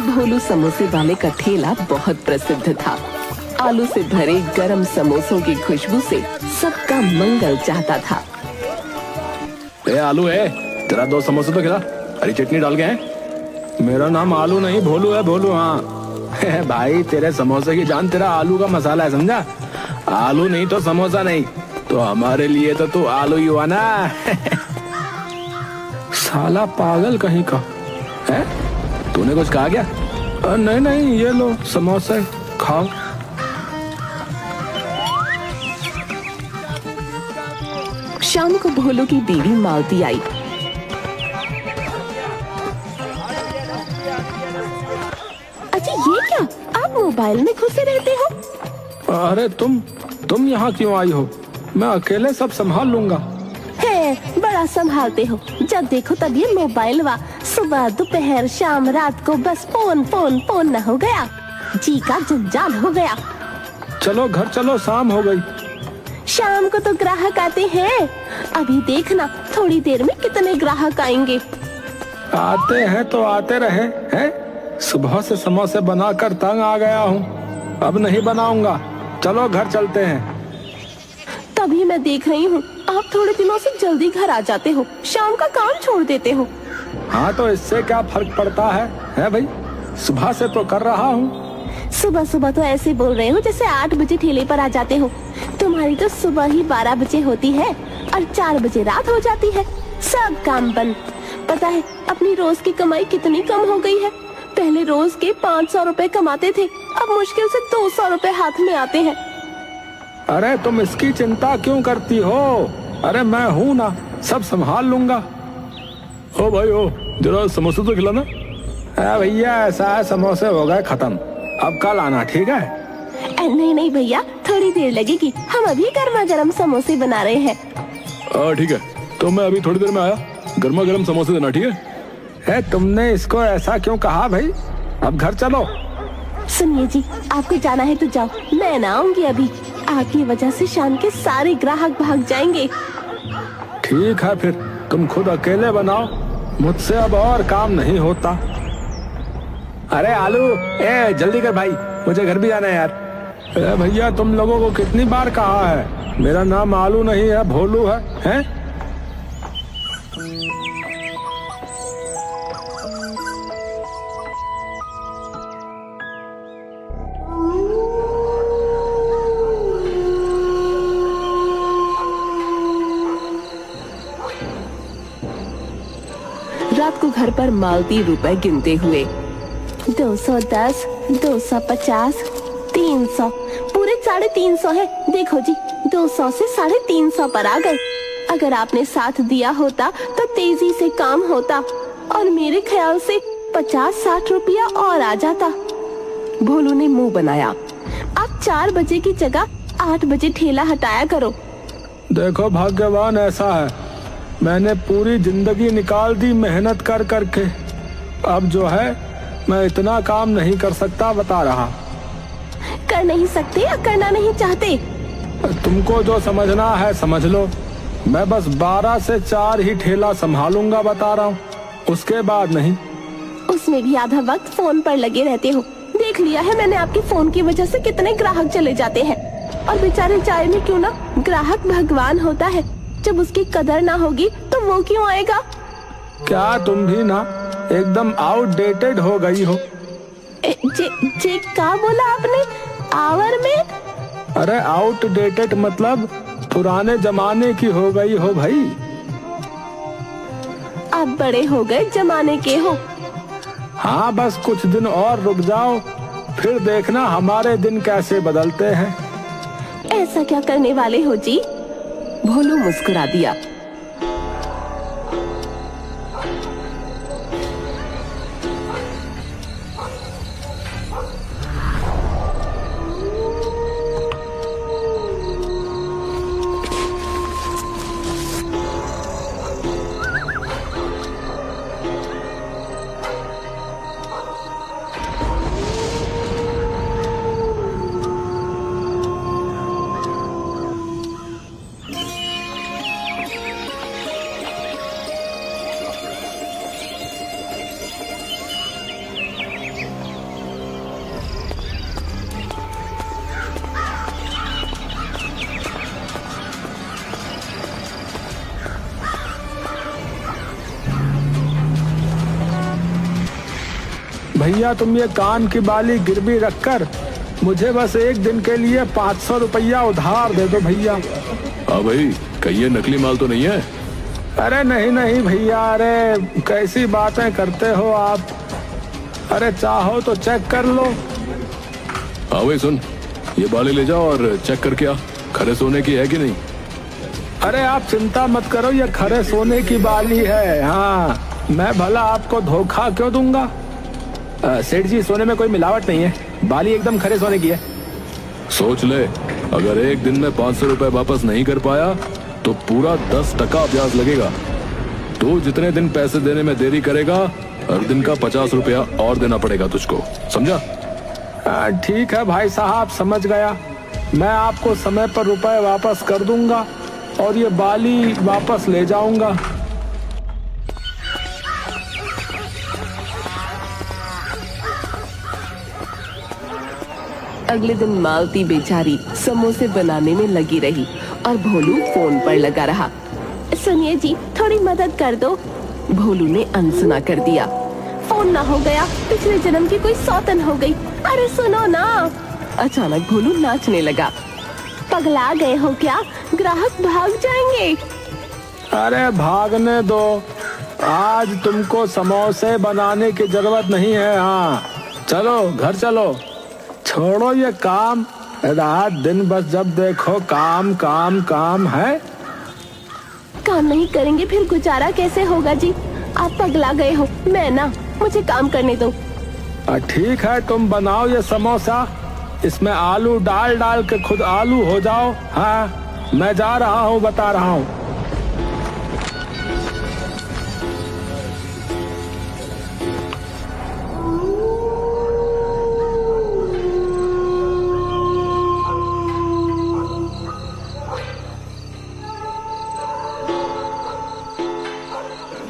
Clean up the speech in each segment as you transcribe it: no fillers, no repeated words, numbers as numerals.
भोलू समोसे वाले का ठेला बहुत प्रसिद्ध था। आलू से भरे गरम समोसों की खुशबू से सबका मंगल चाहता था। ए आलू है, तेरा 2 समोसे तो खिला, हरी चटनी डाल के हैं। मेरा नाम आलू नहीं भोलू है, भोलू। हाँ भाई, तेरे समोसे की जान तेरा आलू का मसाला है, समझा? आलू नहीं तो समोसा नहीं, तो हमारे लिए तो तू आलू ही हुआ ना। साला पागल कहीं का है। तूने कुछ कहा क्या? नहीं नहीं, ये लो समोसे खाओ। शाम को भोलू की बीवी मालती आई। अच्छा ये क्या, आप मोबाइल में घुसे रहते हो? अरे तुम यहाँ क्यों आई हो? मैं अकेले सब संभाल लूंगा। है, बड़ा संभालते हो। जब देखो तब ये मोबाइल वा, सुबह दोपहर शाम रात को बस फोन फोन फोन न हो गया, जी का जंजाल हो गया। चलो घर चलो, शाम हो गई। शाम को तो ग्राहक आते हैं, अभी देखना थोड़ी देर में कितने ग्राहक आएंगे। आते हैं तो आते रहे हैं। सुबह से समोसे बनाकर तंग आ गया हूँ, अब नहीं बनाऊंगा। चलो घर चलते हैं। तभी मैं देख रही हूँ आप थोड़े दिनों से जल्दी घर आ जाते हो, शाम का काम छोड़ देते हो। हाँ तो इससे क्या फर्क पड़ता है भाई, सुबह से तो कर रहा हूँ। सुबह सुबह तो ऐसे बोल रहे हो जैसे 8 बजे ठेले पर आ जाते हो। तुम्हारी तो सुबह ही 12 बजे होती है और 4 बजे रात हो जाती है, सब काम बंद। पता है अपनी रोज की कमाई कितनी कम हो गई है? पहले रोज के 500 रुपए कमाते थे, अब मुश्किल से 200 रुपए हाथ में आते हैं। अरे तुम इसकी चिंता क्यों करती हो? अरे मैं हूँ ना, सब संभाल लूंगा। ओ भाई ओ, जरा समोसे तो खिलाना। भैया ऐसा है, समोसे हो गए खत्म, अब कल आना, ठीक है? नहीं नहीं भैया, थोड़ी देर लगेगी, हम अभी गर्मा गर्म समोसे बना रहे हैं। ठीक है, तो मैं अभी थोड़ी देर में आया, गर्मा गर्म समोसे देना, ठीक है? तुमने इसको ऐसा क्यों कहा भाई? अब घर चलो। सुनिए जी, आपको जाना है तो जाओ, मैं ना आऊंगी अभी। आपकी वजह से शाम के सारे ग्राहक भाग जाएंगे। ठीक है फिर, तुम खुद अकेले बनाओ, मुझसे अब और काम नहीं होता। अरे आलू, जल्दी कर भाई, मुझे घर भी जाना है यार। भैया तुम लोगों को कितनी बार कहा है, मेरा नाम आलू नहीं है, भोलू है? रात को घर पर मालती रुपए गिनते हुए 210, 250, 300, पूरे 350 है। देखो जी, 200 से 350 पर आ गए। अगर आपने साथ दिया होता तो तेजी से काम होता और मेरे ख्याल से 50-60 रुपया और आ जाता। भोलू ने मुंह बनाया। आप 4 बजे की जगह 8 बजे ठेला हटाया करो। देखो भाग्यवान ऐसा है, मैंने पूरी जिंदगी निकाल दी मेहनत कर करके, अब जो है मैं इतना काम नहीं कर सकता, बता रहा। कर नहीं सकते या करना नहीं चाहते? तुमको जो समझना है समझ लो, मैं बस 12 से 4 ही ठेला संभालूंगा, बता रहा हूँ, उसके बाद नहीं। उसमें भी आधा वक्त फोन पर लगे रहते हो। देख लिया है मैंने आपके फोन की वजह से कितने ग्राहक चले जाते हैं। और बेचारे चाय में क्यों ना, ग्राहक भगवान होता है, जब उसकी कदर ना होगी तो वो क्यों आएगा? क्या तुम भी ना एकदम आउटडेटेड हो गई हो? जे क्या बोला आपने? आवर में? अरे आउटडेटेड मतलब पुराने जमाने की हो गई हो भाई। आप बड़े हो गए जमाने के हो। हाँ बस कुछ दिन और रुक जाओ, फिर देखना हमारे दिन कैसे बदलते हैं। ऐसा क्या करने वाले हो जी? भोलू मुस्कुरा दिया। भैया तुम ये कान की बाली गिरवी रखकर मुझे बस एक दिन के लिए 500 रुपया उधार दे दो भैया। हाँ भाई, कहीं ये नकली माल तो नहीं है? अरे नहीं नहीं भैया, अरे कैसी बातें करते हो आप। अरे चाहो तो चेक कर लो। हाँ भाई सुन, ये बाली ले जाओ और चेक करके आ, खरे सोने की है कि नहीं। अरे आप चिंता मत करो, ये खरे सोने की बाली है। हाँ, मैं भला आपको धोखा क्यों दूंगा। सेठ जी, सोने में कोई मिलावट नहीं है, बाली एकदम खरे सोने की है। सोच ले, अगर एक दिन में 500 रुपए वापस नहीं कर पाया तो पूरा 10% ब्याज लगेगा। तू जितने दिन पैसे देने में देरी करेगा, हर दिन का 50 रुपया और देना पड़ेगा तुझको, समझा? ठीक है भाई साहब, समझ गया। मैं आपको समय पर रुपए वापस कर दूंगा और ये बाली वापस ले जाऊंगा। अगले दिन मालती बेचारी समोसे बनाने में लगी रही और भोलू फोन पर लगा रहा। सुनिए जी, थोड़ी मदद कर दो। भोलू ने अनसुना कर दिया। फोन ना हो गया, पिछले जन्म की कोई सौतन हो गई। अरे सुनो ना। अचानक भोलू नाचने लगा। पगला गए हो क्या? ग्राहक भाग जाएंगे। अरे भागने दो, आज तुमको समोसे बनाने की जरूरत नहीं है। हाँ चलो घर चलो, छोड़ो ये काम। रात दिन बस जब देखो काम काम काम है। काम नहीं करेंगे फिर गुजारा कैसे होगा जी? आप पगला गए हो, मैं ना, मुझे काम करने दो। ठीक है, तुम बनाओ ये समोसा, इसमें आलू डाल डाल के खुद आलू हो जाओ। हाँ मैं जा रहा हूँ, बता रहा हूँ।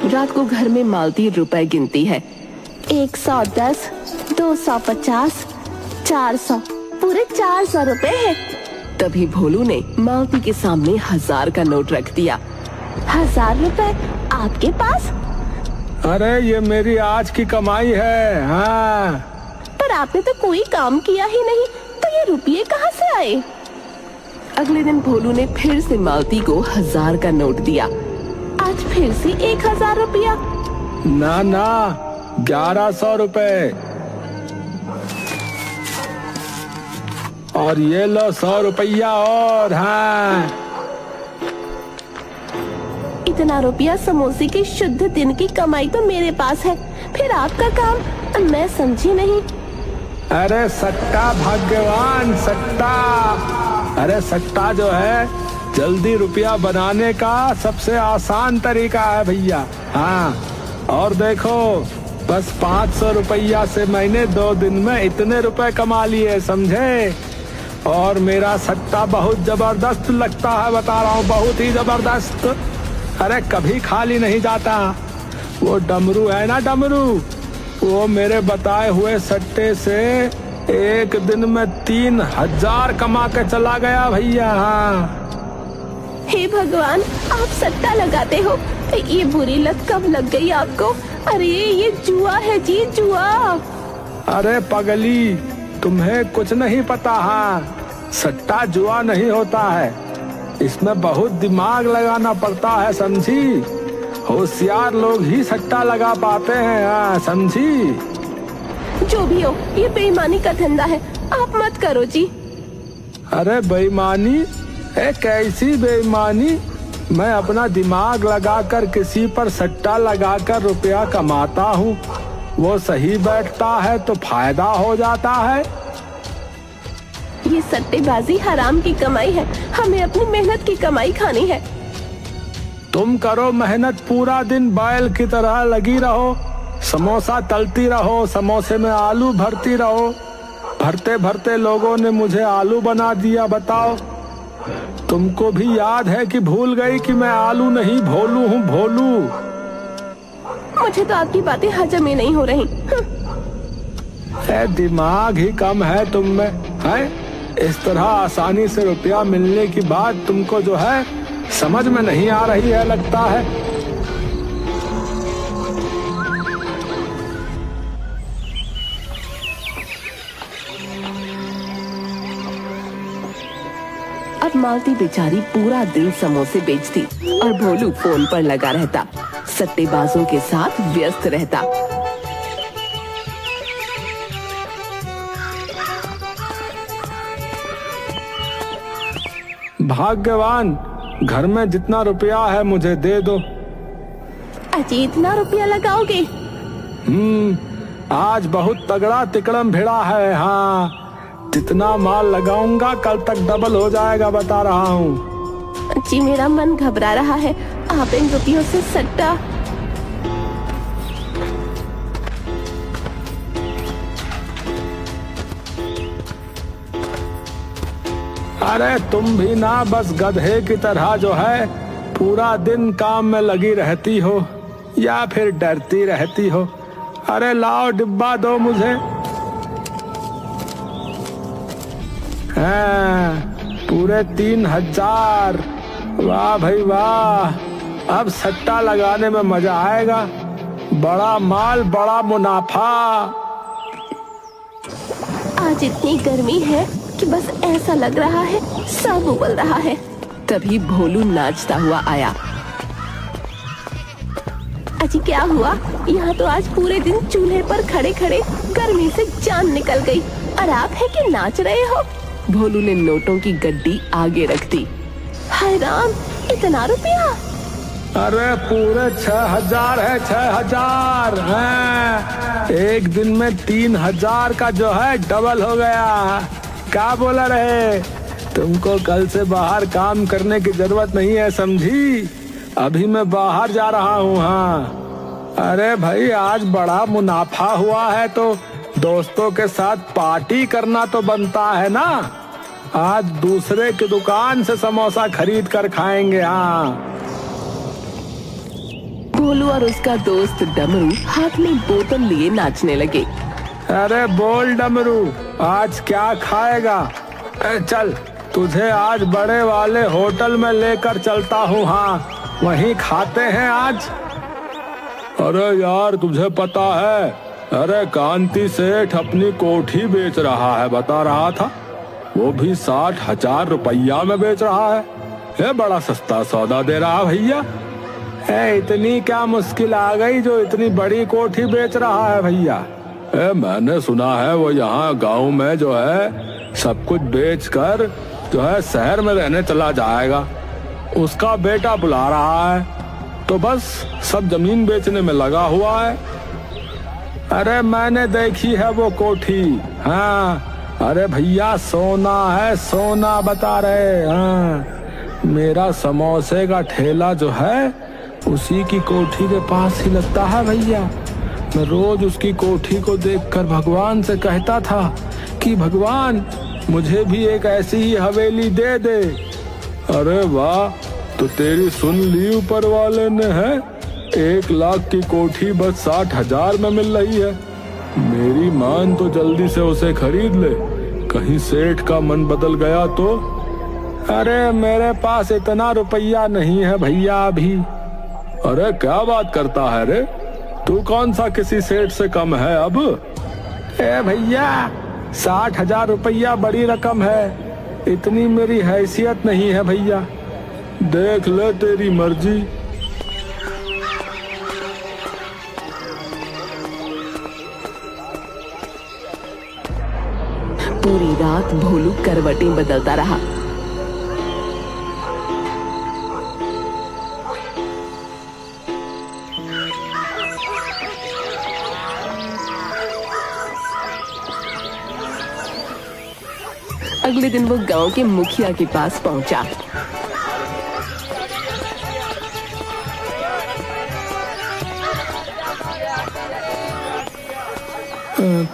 रात को घर में मालती रुपए गिनती है। 110, 250, 400, पूरे 400 रुपए है। तभी भोलू ने मालती के सामने 1000 का नोट रख दिया। 1000 रुपए आपके पास? अरे ये मेरी आज की कमाई है। हाँ, पर आपने तो कोई काम किया ही नहीं, तो ये रुपये कहाँ से आए? अगले दिन भोलू ने फिर से मालती को 1000 का नोट दिया। आज फिर से 1000 रुपया। ना ना, 1100 रुपए। और ये लो 100 रुपया और। हाँ, इतना रुपया समोसे के शुद्ध दिन की कमाई तो मेरे पास है, फिर आपका काम मैं समझी नहीं। अरे सट्टा भाग्यवान, सट्टा। अरे सट्टा जो है जल्दी रुपया बनाने का सबसे आसान तरीका है भैया। हाँ, और देखो बस 500 रुपया से मैंने 2 दिन में इतने रुपए कमा लिए, समझे? और मेरा सट्टा बहुत जबरदस्त लगता है, बता रहा हूँ, बहुत ही जबरदस्त। अरे कभी खाली नहीं जाता। वो डमरू है ना, डमरू, वो मेरे बताए हुए सट्टे से एक दिन में 3000 कमा के चला गया भैया। हाँ, हे भगवान, आप सट्टा लगाते हो? ये बुरी लत कब लग गई आपको? अरे ये जुआ है जी, जुआ। अरे पगली, तुम्हें कुछ नहीं पता। हाँ, सट्टा जुआ नहीं होता है, इसमें बहुत दिमाग लगाना पड़ता है, समझी? होशियार लोग ही सट्टा लगा पाते हैं। हाँ समझी? जो भी हो, ये बेईमानी का धंधा है, आप मत करो जी। अरे बेईमानी? कैसी बेईमानी? मैं अपना दिमाग लगाकर किसी पर सट्टा लगाकर रुपया कमाता हूँ, वो सही बैठता है तो फायदा हो जाता है। ये सट्टेबाजी हराम की कमाई है, हमें अपनी मेहनत की कमाई खानी है। तुम करो मेहनत, पूरा दिन बैल की तरह लगी रहो, समोसा तलती रहो, समोसे में आलू भरती रहो। भरते भरते लोगों ने मुझे आलू बना दिया। बताओ, तुमको भी याद है कि भूल गई कि मैं आलू नहीं भोलू हूँ, भोलू। मुझे तो आपकी बातें हजम ही नहीं हो रही। दिमाग ही कम है तुम में, है? इस तरह आसानी से रुपया मिलने की बात तुमको जो है समझ में नहीं आ रही है, लगता है। अब मालती बेचारी पूरा दिन समोसे बेचती और भोलू फोन पर लगा रहता, सट्टेबाजों के साथ व्यस्त रहता। भाग्यवान, घर में जितना रुपया है मुझे दे दो। अजी इतना रुपया लगाओगे? आज बहुत तगड़ा तिकड़म भिड़ा है। हाँ, जितना माल लगाऊंगा कल तक डबल हो जाएगा, बता रहा हूँ। जी मेरा मन घबरा रहा है, आप इन रुपयों से सट्टा। अरे तुम भी ना बस गधे की तरह जो है पूरा दिन काम में लगी रहती हो या फिर डरती रहती हो। अरे लाओ डिब्बा दो मुझे। हाँ, पूरे 3000। वाह भाई वाह, अब सट्टा लगाने में मजा आएगा। बड़ा माल बड़ा मुनाफा। आज इतनी गर्मी है कि बस ऐसा लग रहा है सब उबल रहा है। तभी भोलू नाचता हुआ आया। अजी क्या हुआ? यहाँ तो आज पूरे दिन चूल्हे पर खड़े खड़े गर्मी से जान निकल गई और आप है कि नाच रहे हो? भोलू ने नोटों की गड्डी आगे रख दी। हाय राम, इतना रुपया? अरे पूरे 6000 है, 6000 है। एक दिन में 3000 का जो है डबल हो गया। क्या बोला रहे? तुमको कल से बाहर काम करने की जरूरत नहीं है, समझी? अभी मैं बाहर जा रहा हूँ। हाँ, अरे भाई आज बड़ा मुनाफा हुआ है तो दोस्तों के साथ पार्टी करना तो बनता है ना। आज दूसरे की दुकान से समोसा खरीद कर खाएंगे। हाँ, भोलू और उसका दोस्त डमरू हाथ में बोतल लिए नाचने लगे। अरे बोल डमरू, आज क्या खाएगा? चल तुझे आज बड़े वाले होटल में लेकर चलता हूँ। हाँ, वहीं खाते हैं आज। अरे यार तुझे पता है, अरे कांति सेठ अपनी कोठी बेच रहा है, बता रहा था। वो भी 60,000 रुपया में बेच रहा है। ये बड़ा सस्ता सौदा दे रहा भैया। इतनी क्या मुश्किल आ गई जो इतनी बड़ी कोठी बेच रहा है भैया? मैंने सुना है वो यहाँ गांव में जो है सब कुछ बेचकर जो है शहर में रहने चला जाएगा। उसका बेटा बुला रहा है तो बस सब जमीन बेचने में लगा हुआ है। अरे मैंने देखी है वो कोठी। हाँ, अरे भैया सोना है, सोना बता रहे। हाँ, मेरा समोसे का ठेला जो है उसी की कोठी के पास ही लगता है भैया। मैं रोज उसकी कोठी को देखकर भगवान से कहता था कि भगवान मुझे भी एक ऐसी ही हवेली दे दे। अरे वाह, तो तेरी सुन ली ऊपर वाले ने है। 1 लाख की कोठी बस 60,000 में मिल रही है। मेरी मान तो जल्दी से उसे खरीद ले, कहीं सेठ का मन बदल गया तो। अरे मेरे पास इतना रुपया नहीं है भैया अभी। अरे क्या बात करता है रे, तू कौन सा किसी सेठ से कम है अब? भैया 60,000 रुपया बड़ी रकम है, इतनी मेरी हैसियत नहीं है भैया। देख ले तेरी मर्जी। पूरी रात भोलू करवटें बदलता रहा। अगले दिन वो गांव के मुखिया के पास पहुंचा।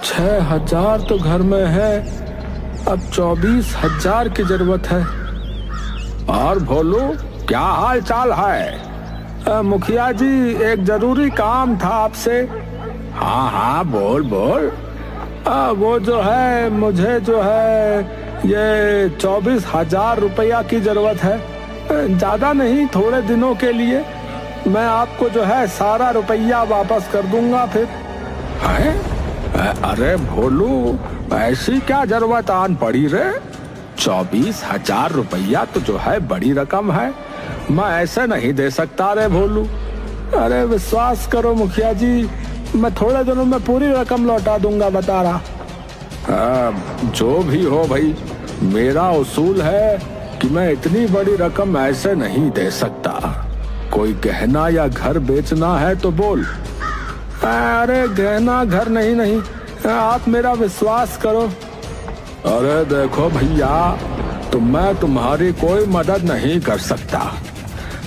6,000 तो घर में है, अब 24,000 की जरूरत है। और भोलू क्या हाल चाल है? मुखिया जी एक जरूरी काम था आपसे। हाँ हाँ बोल बोल। वो जो है मुझे जो है ये 24,000 रुपया की जरूरत है। ज्यादा नहीं, थोड़े दिनों के लिए। मैं आपको जो है सारा रुपया वापस कर दूंगा फिर। है? अरे भोलू ऐसी क्या जरूरत आन पड़ी रे? 24,000 रुपया तो जो है बड़ी रकम है, मैं ऐसे नहीं दे सकता रे भोलू। अरे विश्वास करो मुखिया जी, मैं थोड़े दिनों में पूरी रकम लौटा दूंगा, बता रहा। जो भी हो भाई, मेरा उसूल है कि मैं इतनी बड़ी रकम ऐसे नहीं दे सकता। कोई गहना या घर बेचना है तो बोल। अरे गहना घर नहीं, आप मेरा विश्वास करो। अरे देखो भैया, तो मैं तुम्हारी कोई मदद नहीं कर सकता।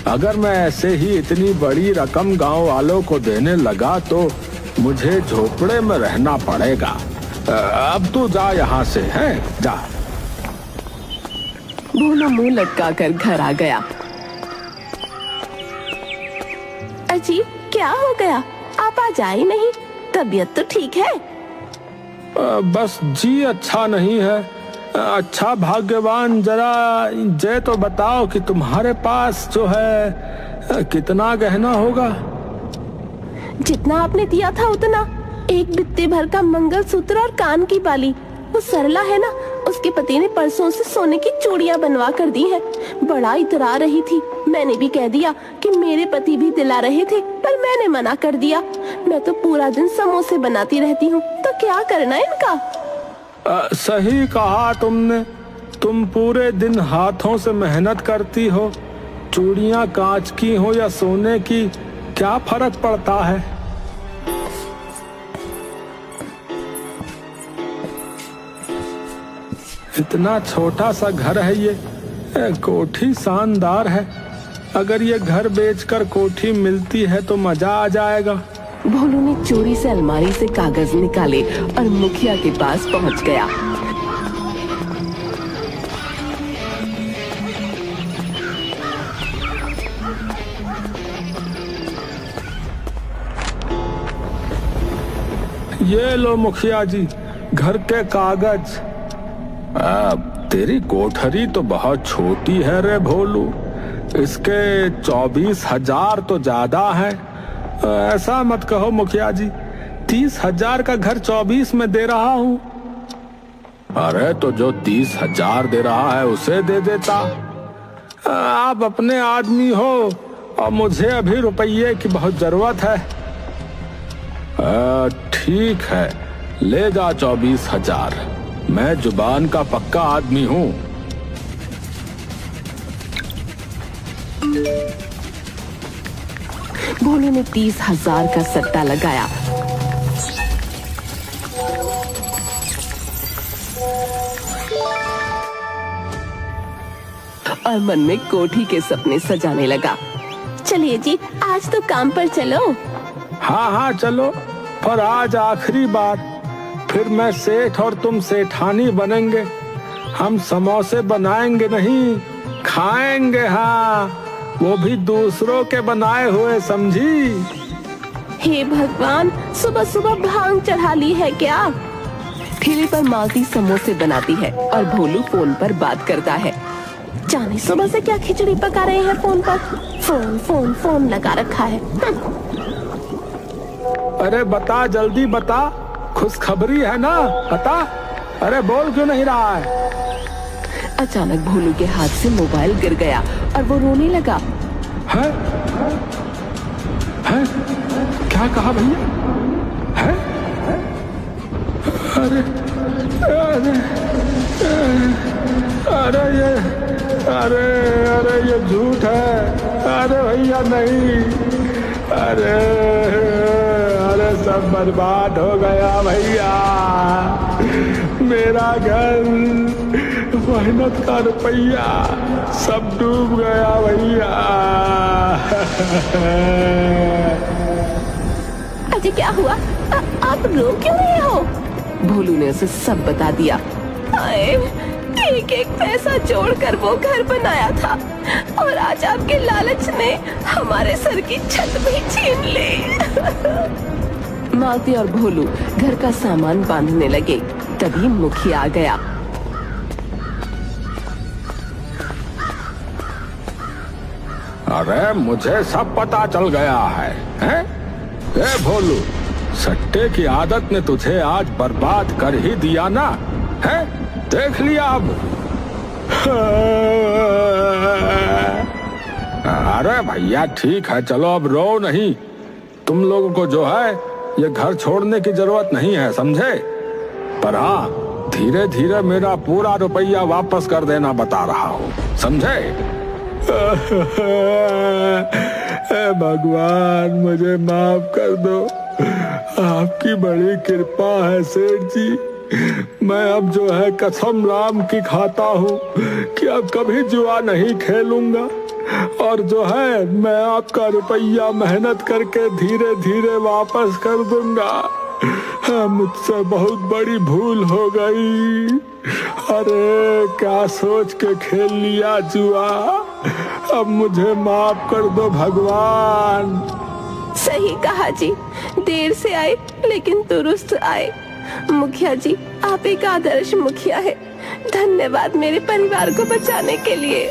अगर मैं ऐसे ही इतनी बड़ी रकम गांव वालों को देने लगा तो मुझे झोपड़े में रहना पड़ेगा। अब तू जा यहाँ से, हैं जा। भोलू मुंह लटकाकर घर आ गया। अजीब, क्या हो गया? आप आज आए नहीं? तबीयत तो ठीक है? बस जी अच्छा नहीं है। अच्छा भाग्यवान, जरा ये तो बताओ कि तुम्हारे पास जो है कितना गहना होगा? जितना आपने दिया था उतना। एक बित्ते भर का मंगलसूत्र और कान की बाली। वो सरला है ना, उसके पति ने परसों से सोने की चूड़ियां बनवा कर दी हैं। बड़ा इतरा रही थी। मैंने भी कह दिया कि मेरे पति भी दिला रहे थे, पर मैंने मना कर दिया। मैं तो पूरा दिन समोसे बनाती रहती हूँ, तो क्या करना है इनका? सही कहा तुमने। तुम पूरे दिन हाथों से मेहनत करती हो। चूड़ियां कांच की हो या सोने की, क्या फर्क पड़ता है? इतना छोटा सा घर है ये, कोठी शानदार है। अगर ये घर बेचकर कोठी मिलती है तो मजा आ जाएगा। भोलू ने चोरी से अलमारी से कागज निकाले और मुखिया के पास पहुंच गया। ये लो मुखिया जी, घर के कागज। तेरी कोठरी तो बहुत छोटी है रे भोलू। इसके 24,000 तो ज्यादा है। ऐसा मत कहो मुखिया जी, 30,000 का घर 24 में दे रहा हूँ। अरे तो जो 30,000 दे रहा है उसे दे देता। आप अपने आदमी हो और मुझे अभी रुपये की बहुत जरूरत है। ठीक है, ले जा 24,000। मैं जुबान का पक्का आदमी हूँ। भोलू ने 30,000 का सट्टा लगाया। और मन में कोठी के सपने सजाने लगा। चलिए जी, आज तो काम पर चलो। हाँ चलो, पर आज आखिरी बार। फिर मैं सेठ और तुम सेठानी बनेंगे। हम समोसे बनाएंगे नहीं, खाएंगे। हाँ, वो भी दूसरों के बनाए हुए, समझी? हे भगवान, सुबह सुबह भांग चढ़ा ली है क्या? ठेले पर मालती समोसे बनाती है और भोलू फोन पर बात करता है। जाने सुबह से क्या खिचड़ी पका रहे हैं फोन पर। फोन लगा रखा है। अरे बता, जल्दी बता, खुशखबरी है ना, बता। अरे बोल क्यों नहीं रहा है? अचानक भोलू के हाथ से मोबाइल गिर गया और वो रोने लगा। है? क्या कहा भैया? है? अरे ये झूठ है। अरे भैया नहीं। अरे सब बर्बाद हो गया भैया। मेरा घर, मेहनत का रुपया सब डूब गया भैया। अजय क्या हुआ? आप रो क्यों रहे हो? भोलू ने उसे सब बता दिया। एक एक पैसा जोड़कर वो घर बनाया था और आज आपके लालच ने हमारे सर की छत भी छीन ली। मालती और भोलू घर का सामान बांधने लगे। तभी मुखिया आ गया। अरे मुझे सब पता चल गया है, हैं? ए भोलू, सट्टे की आदत ने तुझे आज बर्बाद कर ही दिया ना, है? देख लिया अब। अरे भैया ठीक है, चलो अब रो नहीं। तुम लोगों को जो है ये घर छोड़ने की जरूरत नहीं है, समझे? पर हाँ, धीरे धीरे मेरा पूरा रुपया वापस कर देना बता रहा हूँ, समझे? भगवान मुझे माफ कर दो, आपकी बड़ी कृपा है सेठ जी। मैं अब जो है कसम राम की खाता हूँ कि अब कभी जुआ नहीं खेलूंगा, और जो है मैं आपका रुपया मेहनत करके धीरे धीरे वापस कर दूंगा। मुझसे बहुत बड़ी भूल हो गई। अरे क्या सोच के खेल लिया जुआ, अब मुझे माफ कर दो भगवान। सही कहा जी, देर से आए लेकिन दुरुस्त आए। मुखिया जी, आप एक आदर्श मुखिया है। धन्यवाद मेरे परिवार को बचाने के लिए।